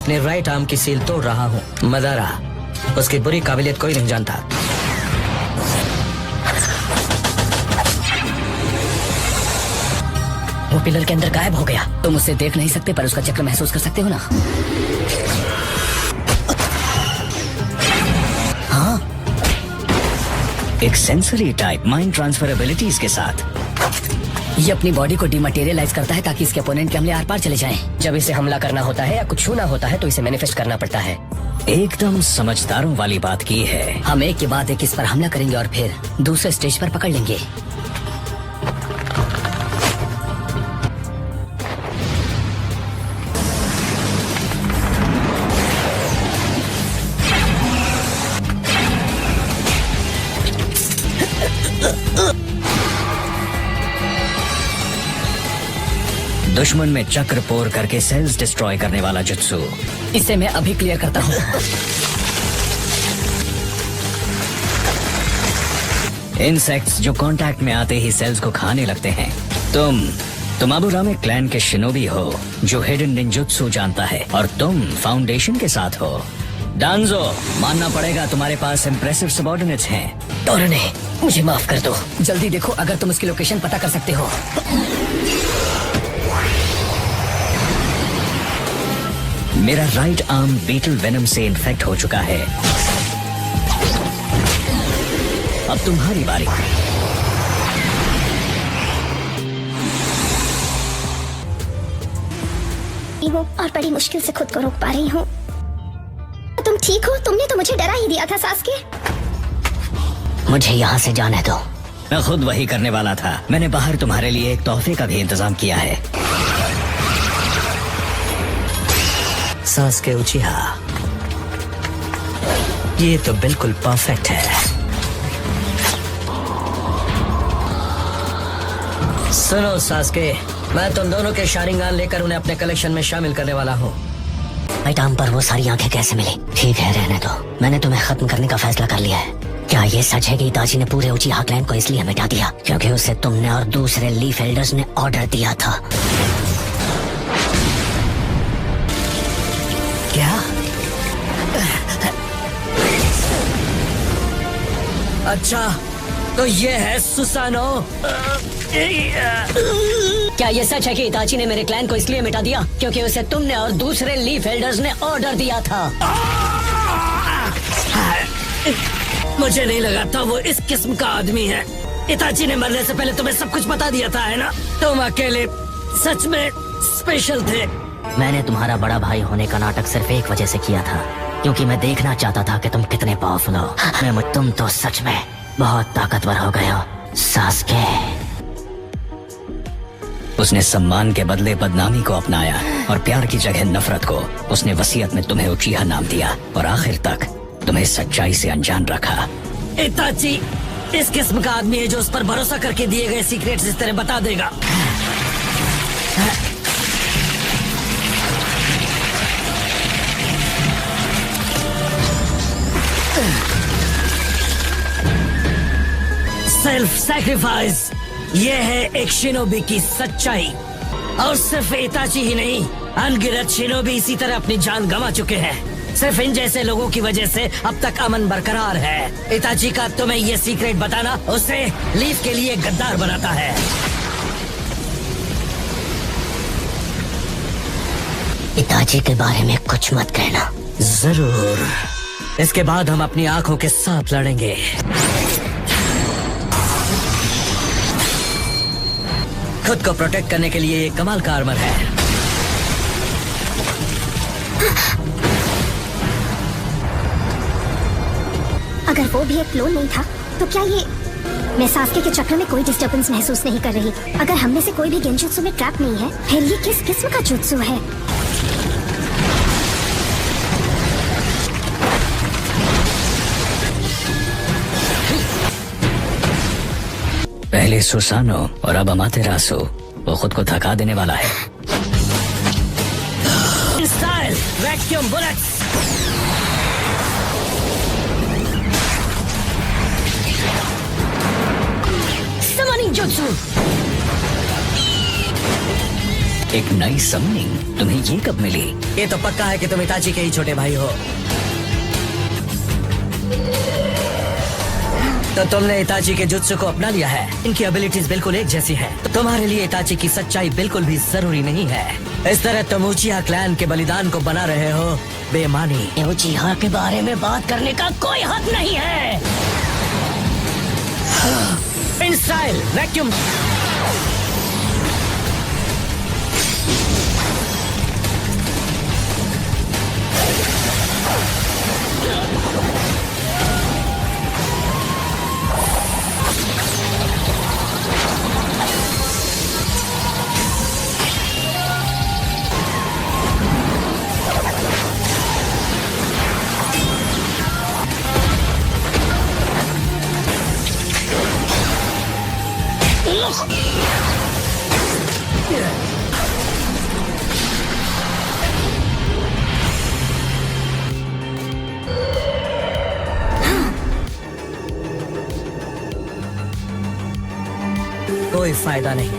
अपने right arm की seal तोड़ रहा हूँ। मदारा, उसकी बुरी काबिलियत कोई नहीं जानता। वो पिलर के अंदर गायब हो गया। तुम उसे देख नहीं सकते पर उसका चक्र महसूस कर सकते हो ना? हाँ, एक sensory type mind transfer abilities के साथ ये अपनी बॉडी को डिमटेरियलाइज करता है ताकि इसके अपोनेंट के हमले आर पार चले जाएं। जब इसे हमला करना होता है या कुछ छूना होता है तो इसे मैनिफेस्ट करना पड़ता है। एकदम समझदारों वाली बात की है। हम एक के बाद एक इस पर हमला करेंगे और फिर दूसरे स्टेज पर पकड़ लेंगे। दुश्मन में चक्र पोर करके सेल्स डिस्ट्रॉय करने वाला जुत्सु। इसे मैं अभी क्लियर करता हूँ। इंसेक्ट्स जो कांटेक्ट में आते ही सेल्स को खाने लगते हैं। तुम अबुरामे क्लैन के शिनोबी हो जो हिडन निंजुत्सु जानता है और तुम फाउंडेशन के साथ हो। डांजो, मानना पड़ेगा तुम्हारे पास इम्प्रेसिव सबऑर्डिनेट्स हैं। टोरने, मुझे माफ कर दो। जल्दी देखो अगर तुम उसकी लोकेशन पता कर सकते हो। मेरा राइट आर्म बीटल वेनम से इन्फेक्ट हो चुका है। अब तुम्हारी बारी। हूँ और बड़ी मुश्किल से खुद को रोक पा रही हूँ। तुम ठीक हो? तुमने तो मुझे डरा ही दिया था सास्के। मुझे यहाँ से जाने दो। मैं खुद वही करने वाला था। मैंने बाहर तुम्हारे लिए एक तोहफे का भी इंतजाम किया है। सास्के उचिहा, ये तो बिल्कुल परफेक्ट है। सुनो सास्के, मैं तुम दोनों के शारिंगान लेकर उन्हें अपने कलेक्शन में शामिल करने वाला हूँ। राइट आर्म पर वो सारी आंखें कैसे मिली? ठीक है, रहने दो। मैंने तुम्हें खत्म करने का फैसला कर लिया है। क्या ये सच है कि इताची ने पूरे उचिहा क्लैन को इसलिए मिटा दिया क्योंकि उसे तुमने और दूसरे लीफ एल्डर्स ने ऑर्डर दिया था? क्या? अच्छा, तो ये है सुसानो। क्या ये सच है कि इताची ने मेरे क्लैन को इसलिए मिटा दिया क्योंकि उसे तुमने और दूसरे लीफ एल्डर्स ने ऑर्डर दिया था? मुझे नहीं लगा था वो इस किस्म का आदमी है। इताची ने मरने से पहले तुम्हें सब कुछ बता दिया था, है ना? तुम अकेले सच में स्पेशल थे। मैंने तुम्हारा बड़ा भाई होने का नाटक सिर्फ एक वजह से किया था, क्योंकि मैं देखना चाहता था कि तुम कितने पावरफुल हो। तुम तो सच में बहुत ताकतवर हो गए हो सास्के। उसने सम्मान के बदले बदनामी को अपनाया और प्यार की जगह नफरत को। उसने वसीयत में तुम्हें उचिहा नाम दिया और आखिर तक तुम्हें सच्चाई से अनजान रखा। इताची इस किस्म का आदमी है जो उस पर भरोसा करके दिए गए सीक्रेट्स इस तरह बता देगा। सेल्फ सैक्रिफाइस, ये है एक शिनोबी की सच्चाई। और सिर्फ इताची ही नहीं, अनगिनत शिनोबी इसी तरह अपनी जान गंवा चुके हैं। सिर्फ इन जैसे लोगों की वजह से अब तक अमन बरकरार है। इताची का तुम्हें ये सीक्रेट बताना उसे लीफ के लिए गद्दार बनाता है। इताची के बारे में कुछ मत कहना। जरूर, इसके बाद हम अपनी आंखों के साथ लड़ेंगे। खुद को प्रोटेक्ट करने के लिए ये कमाल का आर्मर है। अगर वो भी एक क्लोन नहीं था तो क्या ये... मैं सास्के के चक्र में कोई डिस्टर्बेंस महसूस नहीं कर रही। अगर हम में से कोई भी गेंजुत्सु में ट्रैप नहीं है, फिर ये किस किस्म का जुत्सु है? पहले सुसानो और अब अमातेरासु। वो खुद को थका देने वाला है। Style vacuum bullets. Summoning jutsu. एक नई समनिंग तुम्हें ये कब मिली? ये तो पक्का है कि तुम इताची के ही छोटे भाई हो। तो तुमने इताची के जुत्सु को अपना लिया है। इनकी एबिलिटीज बिल्कुल एक जैसी हैं। तो तुम्हारे लिए इताची की सच्चाई बिल्कुल भी जरूरी नहीं है। इस तरह तुम उचिहा क्लैन के बलिदान को बना रहे हो बेमानी। उचिहा के बारे में बात करने का कोई हक नहीं है। In style vacuum. कोई फायदा नहीं।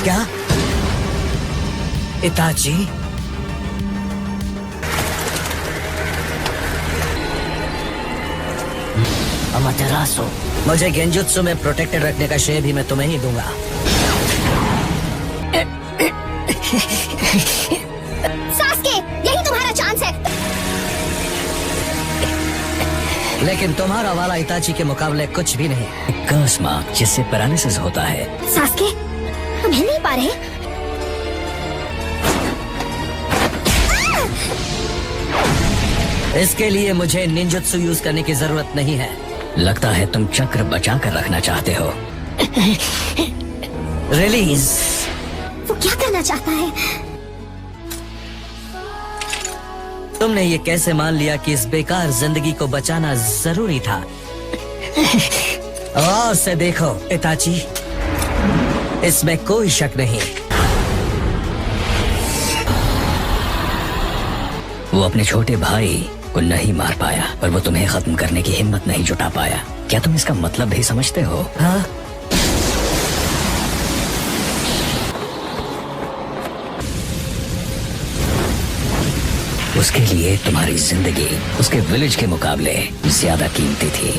क्या इताची? अमातेरासु, मुझे गेंजुत्सु में प्रोटेक्टेड रखने का श्रेय भी मैं तुम्हें ही दूंगा। सास्के, यही तुम्हारा चांस है। लेकिन तुम्हारा वाला इताची के मुकाबले कुछ भी नहीं। कर्स मार्क जिससे पैरालिसिस होता है। सास्के, हम हिल नहीं पा रहे। इसके लिए मुझे निंजुत्सु यूज करने की जरूरत नहीं है। लगता है तुम चक्र बचा कर रखना चाहते हो। रिलीज। वो क्या करना चाहता है? तुमने ये कैसे मान लिया कि इस बेकार जिंदगी को बचाना जरूरी था? और से देखो इताची, इसमें कोई शक नहीं। वो अपने छोटे भाई को नहीं मार पाया, पर वो तुम्हें खत्म करने की हिम्मत नहीं जुटा पाया। क्या तुम इसका मतलब भी समझते हो? हाँ? उसके लिए तुम्हारी जिंदगी उसके विलेज के मुकाबले ज्यादा कीमती थी।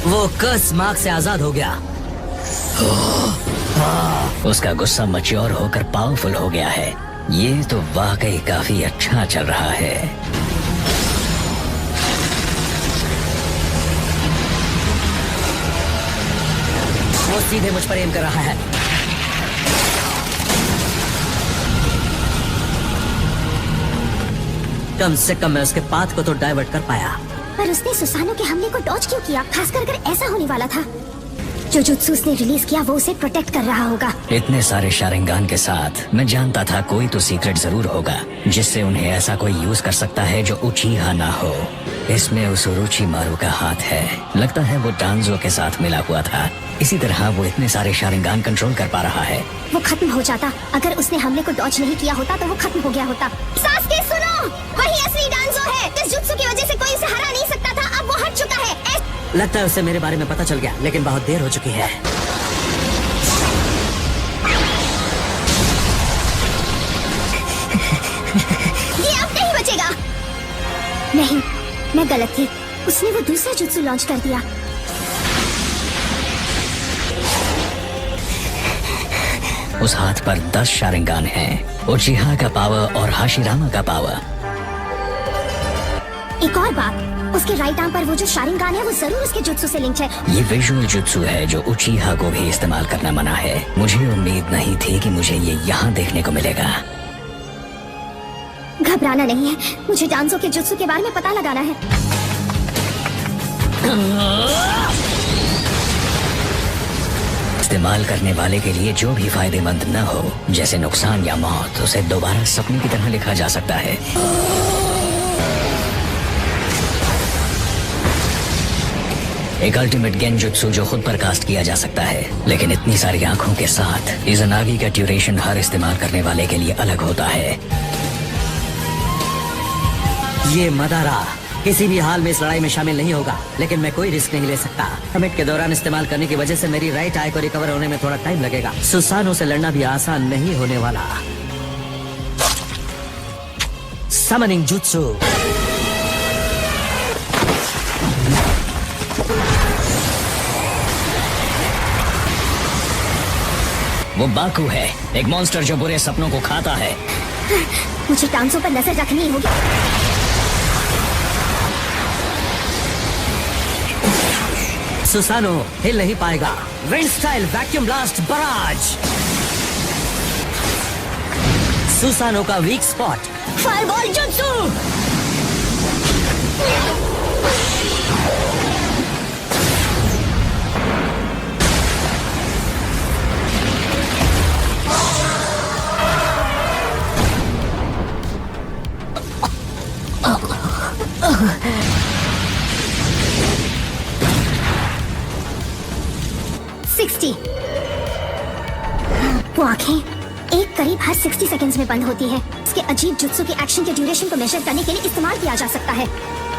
वो कर्स मार्क से आजाद हो गया। उसका गुस्सा मैच्योर होकर पावरफुल हो गया है। ये तो वाकई काफी अच्छा चल रहा है। वो सीधे मुझ पर एम कर रहा है। कम से कम मैं उसके पाथ को तो डाइवर्ट कर पाया। पर उसने सुसानो के हमले को डॉज क्यों किया? खासकर अगर ऐसा होने वाला था। जो जुत्सु उसने रिलीज किया वो उसे प्रोटेक्ट कर रहा होगा। इतने सारे शारिंगान के साथ मैं जानता था कोई तो सीक्रेट जरूर होगा जिससे उन्हें ऐसा कोई यूज कर सकता है जो उचिहा ना हो। इसमें उस उरोचिमारू का हाथ है। लगता है वो डांजो के साथ मिला हुआ था। इसी तरह वो इतने सारे शारिंगान कंट्रोल कर पा रहा है। वो खत्म हो जाता। अगर उसने हमले को डॉज नहीं किया होता तो वो खत्म हो गया होता। सास्के सुनो, वही असली डांजो है। जिस जुत्सु की वजह से कोई उसे हरा नहीं सकता था, अब वो हट चुका है। लगता है उसे मेरे बारे में पता चल गया, लेकिन बहुत देर हो चुकी है। ये अब नहीं बचेगा। नहीं, मैं गलत थी। उसने वो दूसरा जुत्सु लॉन्च कर दिया। उस हाथ पर 10 शारिंगान हैं। उचिहा का पावर और हाशिरामा का पावर। एक और बात, उसके राइट आर्म पर वो जो शारिंगान है वो जरूर उसके जुत्सु से लिंक्ड है। ये विजुअल जुत्सु है जो उचिहा को भी इस्तेमाल करना मना है। मुझे उम्मीद नहीं थी कि मुझे ये यहाँ देखने को मिलेगा। घबराना नहीं है, मुझे डांजो के जुत्सु के बारे में पता लगाना है। इस्तेमाल करने वाले के लिए जो भी फायदेमंद न हो, जैसे नुकसान या मौत, उसे दोबारा सपने की तरह लिखा जा सकता है। एक अल्टीमेट गेंजुत्सु जो खुद पर कास्ट किया जा सकता है, लेकिन इतनी सारी आंखों के साथ इज़नागी का ड्यूरेशन हर इस्तेमाल करने वाले के लिए अलग होता है। ये मदारा किसी भी हाल में इस लड़ाई में शामिल नहीं होगा, लेकिन मैं कोई रिस्क नहीं ले सकता। कमिट के दौरान इस्तेमाल करने की वजह से मेरी राइट आई को रिकवर होने में थोड़ा टाइम लगेगा। सुसानो से लड़ना भी आसान नहीं होने वाला। Summoning jutsu. वो बाकू है, एक मॉन्स्टर जो बुरे सपनों को खाता है। मुझे डांसों पर नजर रखनी होगी। सुसानो हिल नहीं पाएगा। Wind style vacuum blast barrage. Susanoo का वीक स्पॉट फायरबॉल जुत्सु। वो आंखें एक करीब हर 60 सेकंड्स में बंद होती है। इसके अजीब जुत्सु के एक्शन के ड्यूरेशन को मेजर करने के लिए इस्तेमाल किया जा सकता है।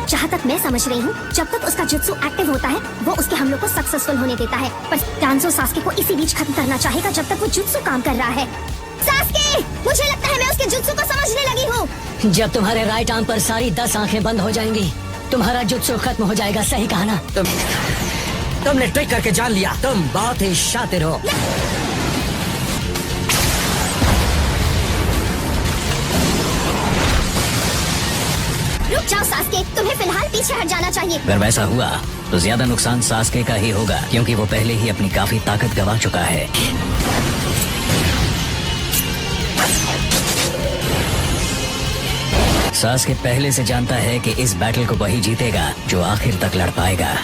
जहाँ तक मैं समझ रही हूँ, जब तक उसका जुत्सु एक्टिव होता है वो उसके हमलों को सक्सेसफुल होने देता है, पर डांजो सास्के को इसी बीच खत्म करना चाहेगा जब तक वो जुत्सु काम कर रहा है। सास्के, मुझे लगता है मैं उसके जुत्सु को समझने लगी हूँ। जब तुम्हारे राइट आर्म पर सारी 10 आंखें बंद हो जाएंगी, तुम्हारा जुत्सु खत्म हो जाएगा। सही कहा ना? तुमने ट्रिक करके जान लिया। तुम बहुत ही शातिर हो। रुक जाओ सास्के, तुम्हें फिलहाल पीछे हट जाना चाहिए। अगर वैसा हुआ तो ज्यादा नुकसान सास्के का ही होगा, क्योंकि वो पहले ही अपनी काफी ताकत गंवा चुका है। सास्के पहले से जानता है कि इस बैटल को वही जीतेगा जो आखिर तक लड़ पाएगा।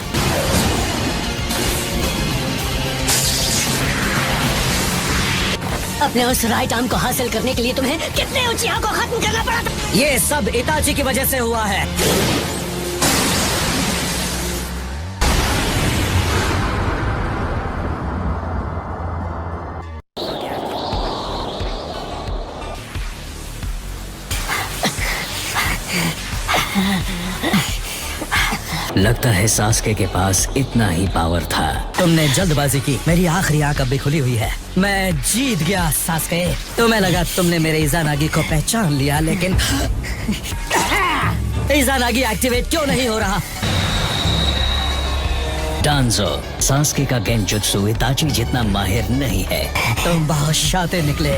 अपने उस राइट आर्म को हासिल करने के लिए तुम्हें कितने उचिया को खत्म करना पड़ा था? ये सब इताची की वजह से हुआ है। लगता है सास्के के पास इतना ही पावर था। तुमने जल्दबाजी की। मेरी आखिरी आंख अब भी खुली हुई है। मैं जीत गया सास्के। तुम्हें लगा तुमने मेरे इज़ानागी को पहचान लिया, लेकिन इज़ानागी एक्टिवेट क्यों नहीं हो रहा? डांजो, सास्के का गेंजुत्सु इताची जितना माहिर नहीं है। तुम बहुत शातिर निकले।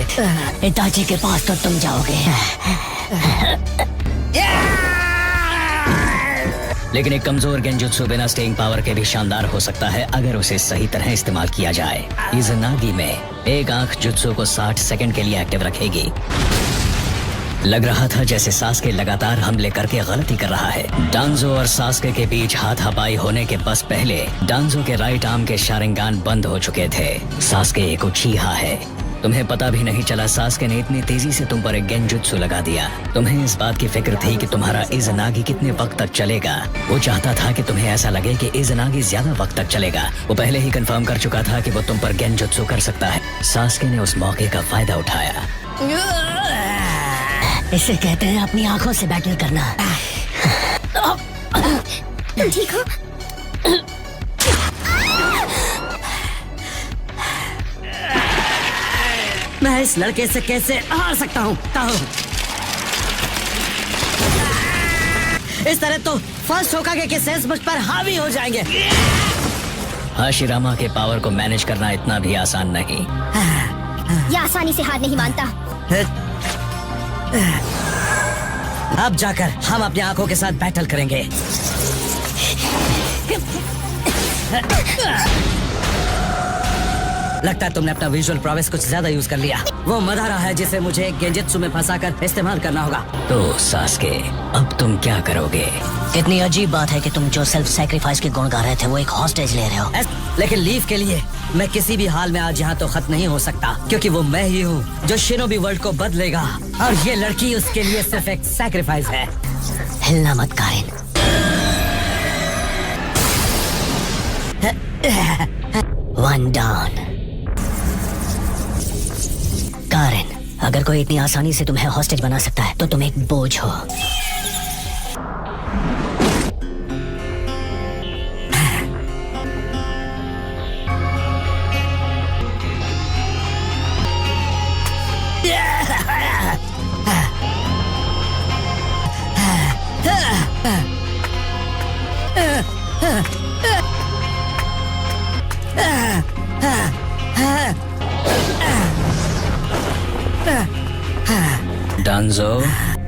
इताची के पास तो तुम जाओगे, लेकिन एक कमजोर गेंजुत्सु बिना स्टेइंग पावर के भी शानदार हो सकता है अगर उसे सही तरह इस्तेमाल किया जाए। इज़ानागी में एक आंख जुत्सु को 60 सेकंड के लिए एक्टिव रखेगी। लग रहा था जैसे सास्के लगातार हमले करके गलती कर रहा है। डांजो और सास्के के बीच हाथापाई होने के बस पहले डांजो के राइट आर्म के शारिंगान बंद हो चुके थे। सास्के एक उचीहा है। तुम्हें पता भी नहीं चला सास्के ने इतनी तेजी से तुम पर एक गेंजुत्सु लगा दिया। तुम्हें इस बात की फिक्र थी कि तुम्हारा इज़ानागी कितने वक्त तक चलेगा। वो चाहता था कि तुम्हें ऐसा लगे कि इज़ानागी ज्यादा वक्त तक चलेगा। वो पहले ही कंफर्म कर चुका था कि वो तुम पर गेंजुत्सु कर सकता है। सास्के ने उस मौके का फायदा उठाया। इसे कहते हैं अपनी आंखों से बैटल करना। तुम ठीक हो? मैं इस लड़के से कैसे हार सकता हूँ? इस तरह तो फर्स्ट होकागे के सेंस मुझ पर हावी हो जाएंगे। हाशिरामा के पावर को मैनेज करना इतना भी आसान नहीं। यह आसानी से हार नहीं मानता। अब जाकर हम अपनी आंखों के साथ बैटल करेंगे। लगता है तुमने अपना विजुअल प्रोवेस कुछ ज्यादा यूज कर लिया। वो मदारा है जिसे मुझे गेंजुत्सु में फंसाकर इस्तेमाल करना होगा। तो सास्के, अब तुम क्या करोगे? कितनी अजीब बात है कि तुम जो सेल्फ सैक्रिफाइस के गुण गा रहे थे वो एक हॉस्टेज ले रहे हो। लेकिन लीफ के लिए मैं किसी भी हाल में आज यहाँ तो खत्म नहीं हो सकता, क्योंकि वो मैं ही हूँ जो शिनोबी वर्ल्ड को बदलेगा, और ये लड़की उसके लिए सिर्फ एक सैक्रिफाइस है। हिलना मत कारिन। One down. कारिन, अगर कोई इतनी आसानी से तुम्हें हॉस्टेज बना सकता है तो तुम एक बोझ हो। डांजो,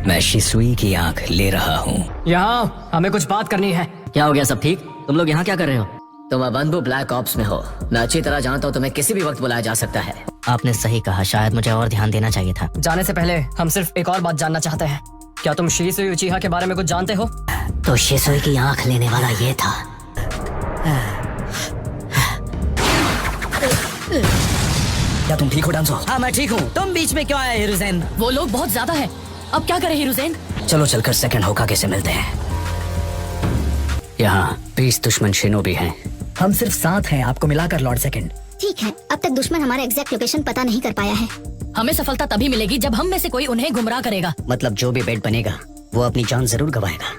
मैं शिसुई की आंख ले रहा हूँ। यहाँ हमें कुछ बात करनी है। क्या हो गया, सब ठीक? तुम लोग यहाँ क्या कर रहे हो? तुम अबंधु ब्लैक ऑप्स में हो। मैं अच्छी तरह जानता हूँ तुम्हें किसी भी वक्त बुलाया जा सकता है। आपने सही कहा, शायद मुझे और ध्यान देना चाहिए था। जाने से पहले हम सिर्फ एक और बात जानना चाहते हैं। क्या तुम शिसुई उचिहा के बारे में कुछ जानते हो? तो शिसुई की आंख लेने वाला ये था। क्या तुम ठीक हो डांजो? हाँ मैं ठीक हूँ। तुम बीच में क्यों आए हिरुज़ेन? वो लोग बहुत ज्यादा है। अब क्या करें हिरुज़ेन? चलो चलकर सेकंड होकागे से मिलते हैं। यहाँ 20 दुश्मन शिनोबी हैं। हम सिर्फ 7 हैं, आपको मिलाकर लॉर्ड सेकंड। ठीक है, अब तक दुश्मन हमारा एग्जैक्ट लोकेशन पता नहीं कर पाया है। हमें सफलता तभी मिलेगी जब हम में से कोई उन्हें गुमराह करेगा। मतलब जो भी बेट बनेगा वो अपनी जान जरूर गवाएगा।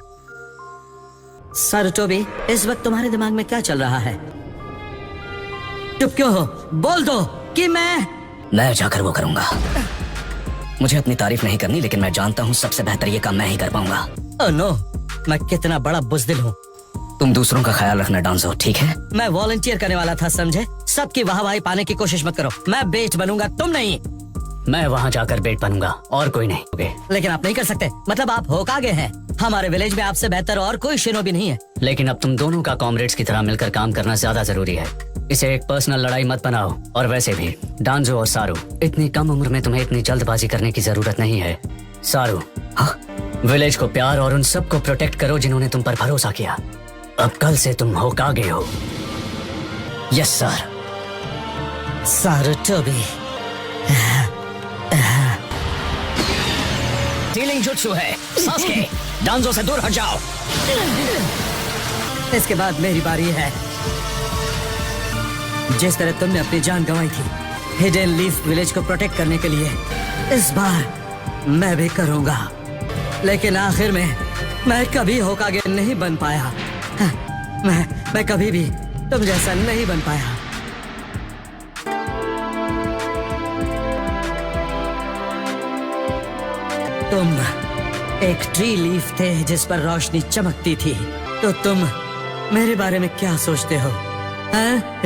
सारुटोबी, इस वक्त तुम्हारे दिमाग में क्या चल रहा है? चुप क्यों हो? बोल दो कि मैं जाकर वो करूंगा। मुझे अपनी तारीफ नहीं करनी, लेकिन मैं जानता हूँ सबसे बेहतर ये काम मैं ही कर पाऊंगा। ओह नो, मैं कितना बड़ा बुज़दिल हूँ। तुम दूसरों का ख्याल रखना डांजो, ठीक है? मैं वॉलंटियर करने वाला था, समझे? सबकी वाहवाही पाने की कोशिश मत करो। मैं बेच बनूंगा, तुम नहीं। मैं वहाँ जाकर बेट बनूंगा और कोई नहीं। ओके। लेकिन आप नहीं कर सकते, मतलब आप होकागे हैं। हमारे विलेज में आपसे बेहतर और कोई शिनोबी नहीं है। लेकिन अब तुम दोनों का कॉमरेड्स की तरह मिलकर काम करना ज्यादा जरूरी है। इसे एक पर्सनल लड़ाई मत बनाओ। और वैसे भी डांजो और सारू, इतनी कम उम्र में तुम्हें इतनी जल्दबाजी करने की जरूरत नहीं है। सारू, हाँ, विलेज को प्यार और उन सबको प्रोटेक्ट करो जिन्होंने तुम पर भरोसा किया। अब कल से तुम होकागे हो। Yes sir. Sarutobi, healing jutsu है। सास्के, डांजो से दूर हट जाओ। इसके बाद मेरी बारी है। जिस तरह तुमने अपनी जान गंवाई थी हिडन लीफ विलेज को प्रोटेक्ट करने के लिए, इस बार मैं भी करूंगा। लेकिन आखिर में मैं कभी होकागे नहीं बन पाया। मैं कभी भी तुम जैसा नहीं बन पाया। तुम एक ट्री लीफ थे जिस पर रोशनी चमकती थी। तो तुम मेरे बारे में क्या सोचते हो? हाँ?